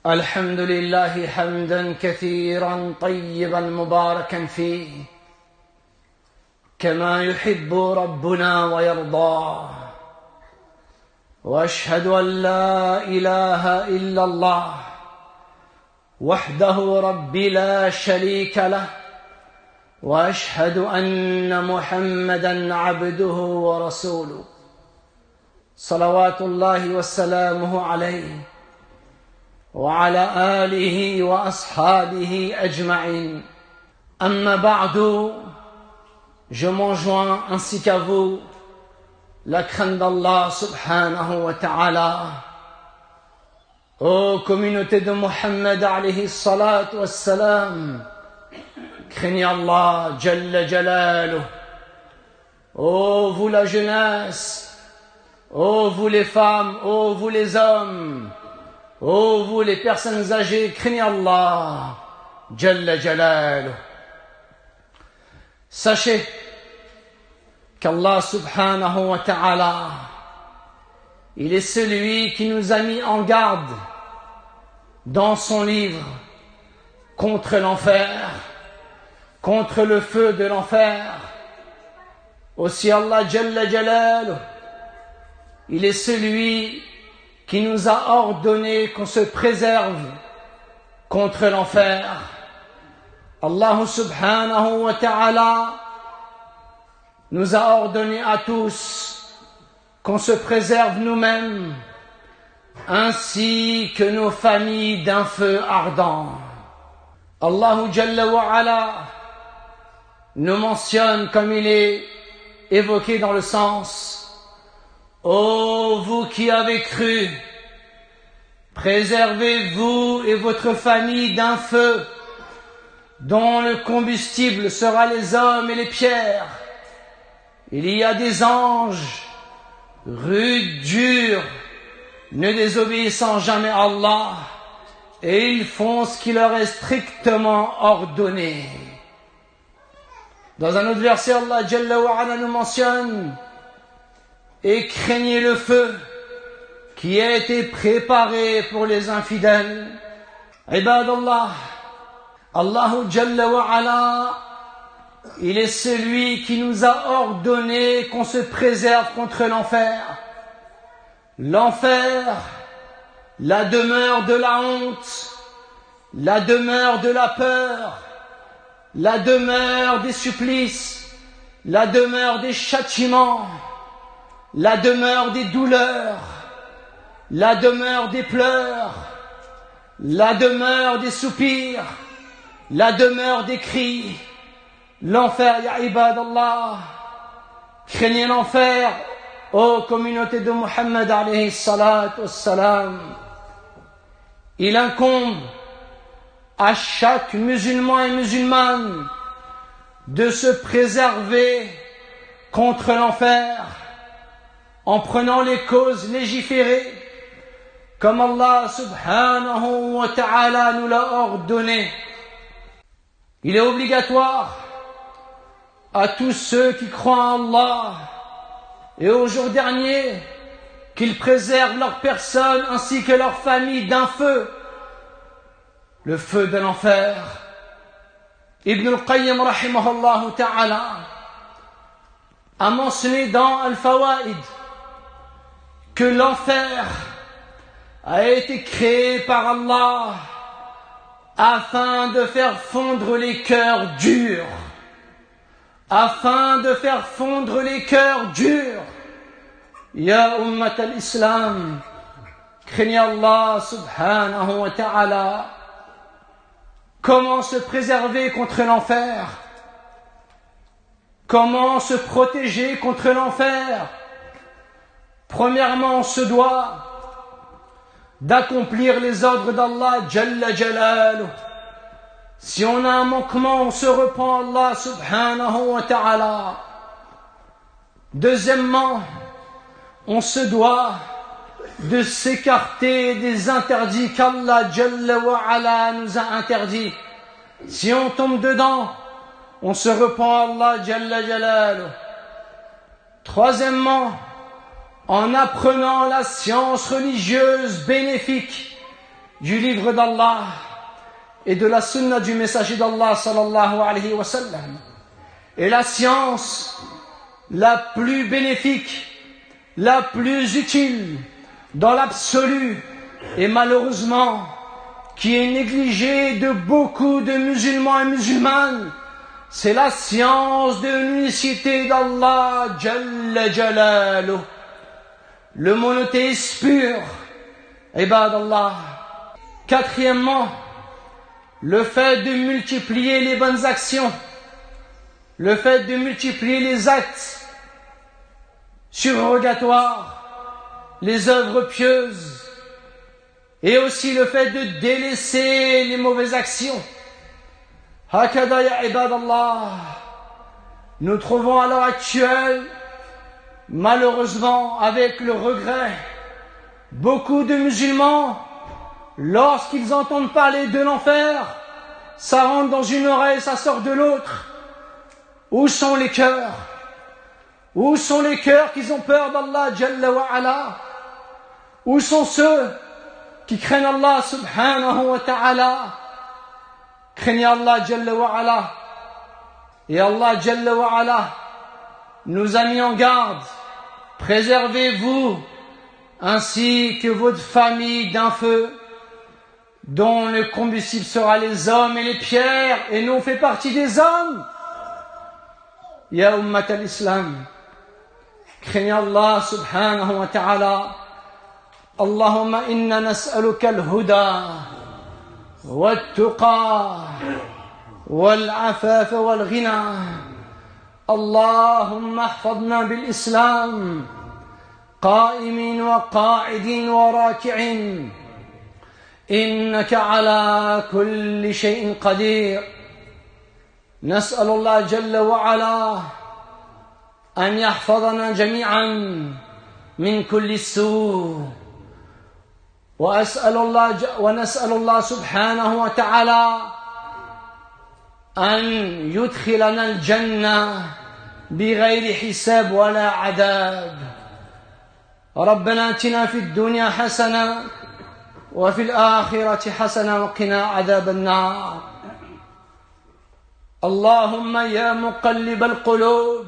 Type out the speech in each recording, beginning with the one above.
الحمد لله حمدا كثيرا طيبا مباركا فيه كما يحب ربنا ويرضى، واشهد ان لا اله الا الله وحده رب لا شريك له، واشهد ان محمدا عبده ورسوله صلوات الله وسلامه عليه وعلى آله وأصحابه أجمعين. أما بعد, je m'enjoins ainsi qu'à vous la crainte d'Allah subhanahu wa ta'ala. Ô communauté de Muhammad alayhi salatu wassalam, craignez Allah jalla jalaluh. Ô vous la jeunesse, ô vous les femmes, ô vous les hommes, ô vous les personnes âgées, craignez Allah Jalla Jalaluh. Sachez qu'Allah subhanahu wa ta'ala, il est celui qui nous a mis en garde dans son livre contre l'enfer, contre le feu de l'enfer. Aussi Allah Jalla Jalaluh, il est celui qui nous a ordonné qu'on se préserve contre l'enfer. Allah subhanahu wa ta'ala nous a ordonné à tous qu'on se préserve nous-mêmes ainsi que nos familles d'un feu ardent. Allah Jalla wa ala nous mentionne, comme il est évoqué dans le sens: ô vous qui avez cru, préservez-vous et votre famille d'un feu dont le combustible sera les hommes et les pierres. Il y a des anges rudes, durs, ne désobéissant jamais à Allah, et ils font ce qui leur est strictement ordonné. Dans un autre verset, Allah Jalla wa ala nous mentionne: et craignez le feu qui a été préparé pour les infidèles. Ibadallah, Allahu Jalla wa ala, il est celui qui nous a ordonné qu'on se préserve contre l'enfer. L'enfer, la demeure de la honte, la demeure de la peur, la demeure des supplices, la demeure des châtiments, la demeure des douleurs, la demeure des pleurs, la demeure des soupirs, la demeure des cris. L'enfer, ya ibadallah, craignez l'enfer, ô communauté de Muhammad alayhi salatu wassalam. Il incombe à chaque musulman et musulmane de se préserver contre l'enfer en prenant les causes légiférées comme Allah subhanahu wa ta'ala nous l'a ordonné. Il est obligatoire à tous ceux qui croient en Allah et au jour dernier qu'ils préservent leur personne ainsi que leur famille d'un feu, le feu de l'enfer. Ibn al-Qayyim rahimahullah ta'ala a mentionné dans Al-Fawaid que l'enfer a été créé par Allah afin de faire fondre les cœurs durs. Afin de faire fondre les cœurs durs. Ya ummat al-Islam, craignez Allah subhanahu wa ta'ala. Comment se préserver contre l'enfer? Comment se protéger contre l'enfer? Premièrement, on se doit d'accomplir les ordres d'Allah Jalla Jalaluh. Si on a un manquement, on se repent à Allah subhanahu wa ta'ala. Deuxièmement, on se doit de s'écarter des interdits qu'Allah Jalla wa ala nous a interdits. Si on tombe dedans, on se repent à Allah Jalla Jalaluh. Troisièmement, en apprenant la science religieuse bénéfique du livre d'Allah et de la sunna du messager d'Allah sallallahu alayhi wa sallam est la science la plus bénéfique, la plus utile dans l'absolu et malheureusement qui est négligée de beaucoup de musulmans et musulmanes. C'est la science de l'unicité d'Allah Jalla Jalaluh, le monothéisme pur, ibadallah. Quatrièmement, le fait de multiplier les bonnes actions, le fait de multiplier les actes surrogatoires, les œuvres pieuses, et aussi le fait de délaisser les mauvaises actions. Hakada ya ibadallah, nous trouvons à l'heure actuelle, malheureusement avec le regret, beaucoup de musulmans, lorsqu'ils entendent parler de l'enfer, ça rentre dans une oreille, ça sort de l'autre. Où sont les cœurs? Où sont les cœurs qui ont peur d'Allah Jalla wa Ala? Où sont ceux qui craignent Allah subhanahu wa ta'ala? Craignez Allah Jalla wa Ala. Et Allah Jalla wa Ala nous a mis en garde. Préservez-vous ainsi que votre famille d'un feu dont le combustible sera les hommes et les pierres, et nous on fait partie des hommes. Ya ummat al-Islam, craignez Allah subhanahu wa ta'ala. Allahumma inna nas'aluka al-huda wal-tuqa wal-afafa wal-ghina. Allahumma ahfadna bil-Islam قائمين وقاعدين وراكعين إنك على كل شيء قدير. نسأل الله جل وعلا أن يحفظنا جميعا من كل سوء، ونسأل الله سبحانه وتعالى أن يدخلنا الجنة بغير حساب ولا عذاب. ربنا اتنا في الدنيا حسنة وفي الآخرة حسنة وقنا عذاب النار. اللهم يا مقلب القلوب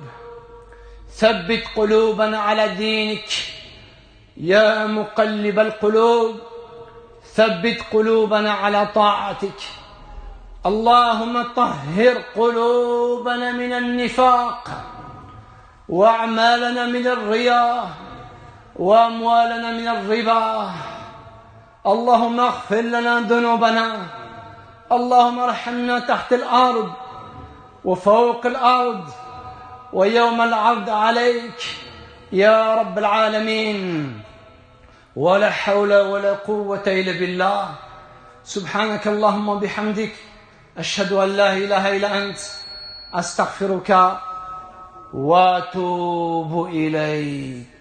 ثبت قلوبنا على دينك. يا مقلب القلوب ثبت قلوبنا على طاعتك. اللهم طهر قلوبنا من النفاق وأعمالنا من الرياء وأموالنا من الربا. اللهم اغفر لنا ذنوبنا. اللهم ارحمنا تحت الأرض وفوق الأرض ويوم العرض عليك يا رب العالمين. ولا حول ولا قوة إلا بالله. سبحانك اللهم وبحمدك أشهد أن لا إله إلا أنت أستغفرك وأتوب إليك.